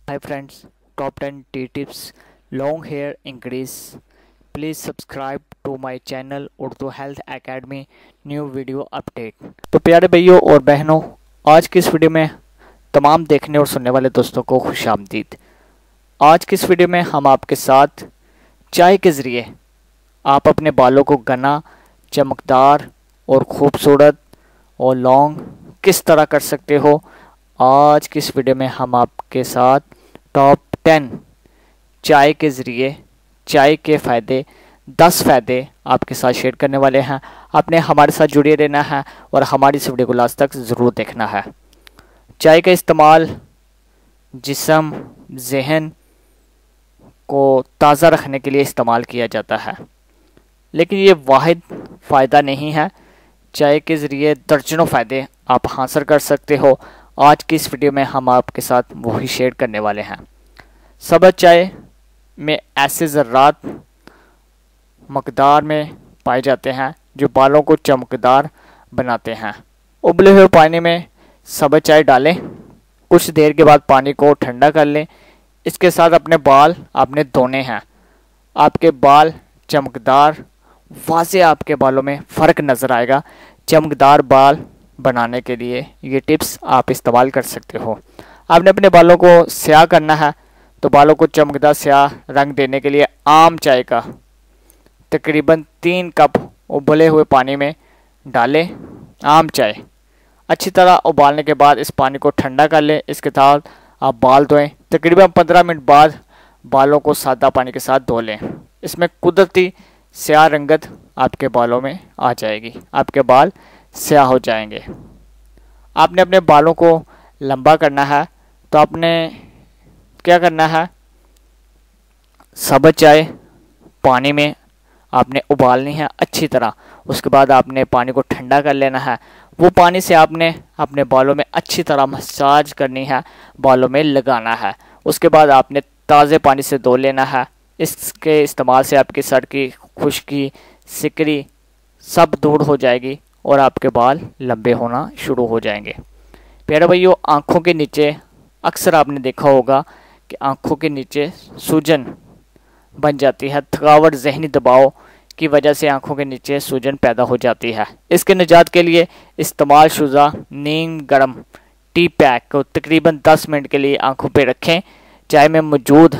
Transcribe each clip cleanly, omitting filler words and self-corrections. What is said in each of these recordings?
Hi friends, top 10 tea tips, long hair increase. Please subscribe to my channel Urdu health academy new video update. तो प्यारे भाइयों और बहनों, आज की इस वीडियो में तमाम देखने और सुनने वाले दोस्तों को खुशामदीद। आज की इस वीडियो में हम आपके साथ चाय के ज़रिए आप अपने बालों को घना, चमकदार और ख़ूबसूरत और लॉन्ग किस तरह कर सकते हो, आज की इस वीडियो में हम आपके साथ टॉप 10 चाय के ज़रिए चाय के फ़ायदे 10 फ़ायदे आपके साथ शेयर करने वाले हैं। आपने हमारे साथ जुड़े रहना है और हमारी इस वीडियो को लास्ट तक ज़रूर देखना है। चाय का इस्तेमाल जिस्म, जहन को ताज़ा रखने के लिए इस्तेमाल किया जाता है, लेकिन ये वाहिद फ़ायदा नहीं है। चाय के ज़रिए दर्जनों फ़ायदे आप हासिल कर सकते हो। आज की इस वीडियो में हम आपके साथ वही शेयर करने वाले हैं। सब्ज़ चाय में ऐसे ज़र्रात मकदार में पाए जाते हैं जो बालों को चमकदार बनाते हैं। उबले हुए पानी में सब्ज़ चाय डालें, कुछ देर के बाद पानी को ठंडा कर लें। इसके साथ अपने बाल आपने धोने हैं। आपके बाल चमकदार, वाज़े आपके बालों में फ़र्क नज़र आएगा। चमकदार बाल बनाने के लिए ये टिप्स आप इस्तेमाल कर सकते हो। आपने अपने बालों को स्याह करना है, तो बालों को चमकदार स्याह रंग देने के लिए आम चाय का तकरीबन 3 कप उबले हुए पानी में डालें। आम चाय अच्छी तरह उबालने के बाद इस पानी को ठंडा कर लें। इसके साथ आप बाल धोएं। तकरीबन 15 मिनट बाद बालों को सादा पानी के साथ धो लें। इसमें कुदरती स्याह रंगत आपके बालों में आ जाएगी, आपके बाल स्याह हो जाएंगे। आपने अपने बालों को लंबा करना है, तो आपने क्या करना है, सब्ज़ चाय पानी में आपने उबालनी है अच्छी तरह। उसके बाद आपने पानी को ठंडा कर लेना है। वो पानी से आपने अपने बालों में अच्छी तरह मसाज करनी है, बालों में लगाना है। उसके बाद आपने ताज़े पानी से धो लेना है। इसके इस्तेमाल से आपके सर की खुश्की, सिकरी सब दूर हो जाएगी और आपके बाल लंबे होना शुरू हो जाएंगे। प्यारे भाइयों, आँखों के नीचे अक्सर आपने देखा होगा कि आँखों के नीचे सूजन बन जाती है। थकावट, जहनी दबाव की वजह से आँखों के नीचे सूजन पैदा हो जाती है। इसके निजात के लिए इस्तेमाल शुदा नीम गर्म टी पैक को तकरीबन 10 मिनट के लिए आँखों पे रखें। चाय में मौजूद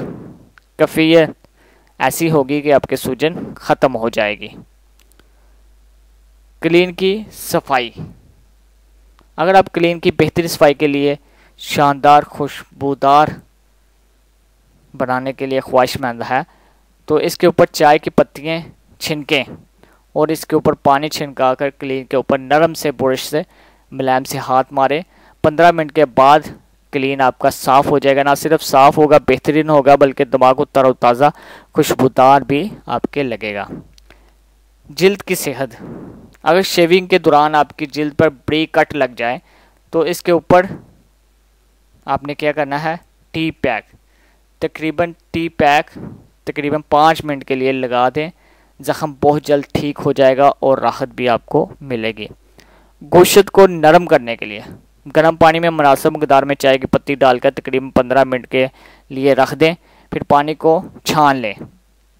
कैफीन ऐसी होगी कि आपके सूजन ख़त्म हो जाएगी। क्लीन की सफाई, अगर आप क्लीन की बेहतरीन सफाई के लिए शानदार खुशबूदार बनाने के लिए ख्वाहिशमंद है, तो इसके ऊपर चाय की पत्तियाँ छिनकें और इसके ऊपर पानी छिनका कर क्लीन के ऊपर नरम से ब्रश से मुलायम से हाथ मारें। 15 मिनट के बाद क्लीन आपका साफ़ हो जाएगा। ना सिर्फ साफ़ होगा, बेहतरीन होगा, बल्कि दिमाग को तरोताज़ा खुशबूदार भी आपके लगेगा। जिल्द की सेहत, अगर शेविंग के दौरान आपकी जिल्द पर बड़ी कट लग जाए, तो इसके ऊपर आपने क्या करना है, टी पैक तकरीबन 5 मिनट के लिए लगा दें। ज़ख़म बहुत जल्द ठीक हो जाएगा और राहत भी आपको मिलेगी। गोश्त को नरम करने के लिए गर्म पानी में मुनासिब मकदार में चाय की पत्ती डालकर तकरीबन 15 मिनट के लिए रख दें। फिर पानी को छान लें।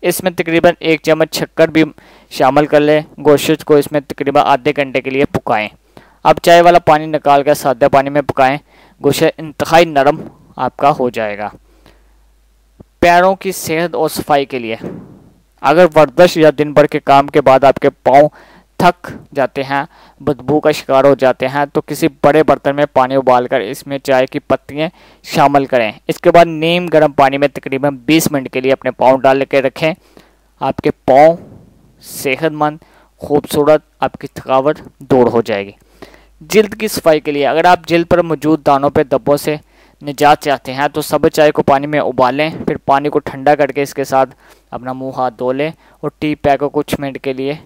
इसमें तकरीबन 1 चम्मच शक्कर भी शामिल कर लें। गोश्त को इसमें तकरीबन आधे घंटे के लिए पकाएं। अब चाय वाला पानी निकाल कर सादा पानी में पकाएं। गोश्त इंतहाई नरम आपका हो जाएगा। पैरों की सेहत और सफाई के लिए, अगर वर्जिश या दिन भर के काम के बाद आपके पाँव थक जाते हैं, बदबू का शिकार हो जाते हैं, तो किसी बड़े बर्तन में पानी उबालकर इसमें चाय की पत्तियां शामिल करें। इसके बाद नीम गर्म पानी में तकरीबन 20 मिनट के लिए अपने पाँव डाल के रखें। आपके पाँव सेहतमंद, खूबसूरत, आपकी थकावट दूर हो जाएगी। जिल्द की सफाई के लिए, अगर आप जिल्द पर मौजूद दानों पे धब्बों से निजात चाहते हैं, तो सब्ज़ चाय को पानी में उबालें। फिर पानी को ठंडा करके इसके साथ अपना मुंह हाथ धो लें और टी पैक को कुछ मिनट के लिए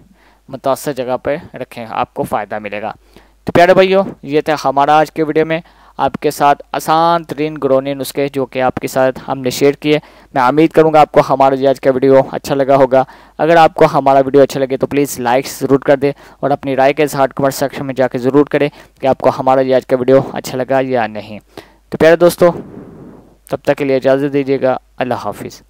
मुतासर जगह पर रखें, आपको फ़ायदा मिलेगा। तो प्यारे भाइयों, ये था हमारा आज के वीडियो में आपके साथ आसान तरीन घरेलू नुस्खे जो कि आपके साथ हमने शेयर किए। मैं उम्मीद करूंगा आपको हमारा आज का वीडियो अच्छा लगा होगा। अगर आपको हमारा वीडियो अच्छा लगे तो प्लीज़ लाइक ज़रूर कर दें और अपनी राय के इज़हार कमेंट सेक्शन में जाकर ज़रूर करें कि आपको हमारा आज का वीडियो अच्छा लगा या नहीं। तो प्यारे दोस्तों, तब तक के लिए इजाज़त दीजिएगा। अल्लाह हाफिज़।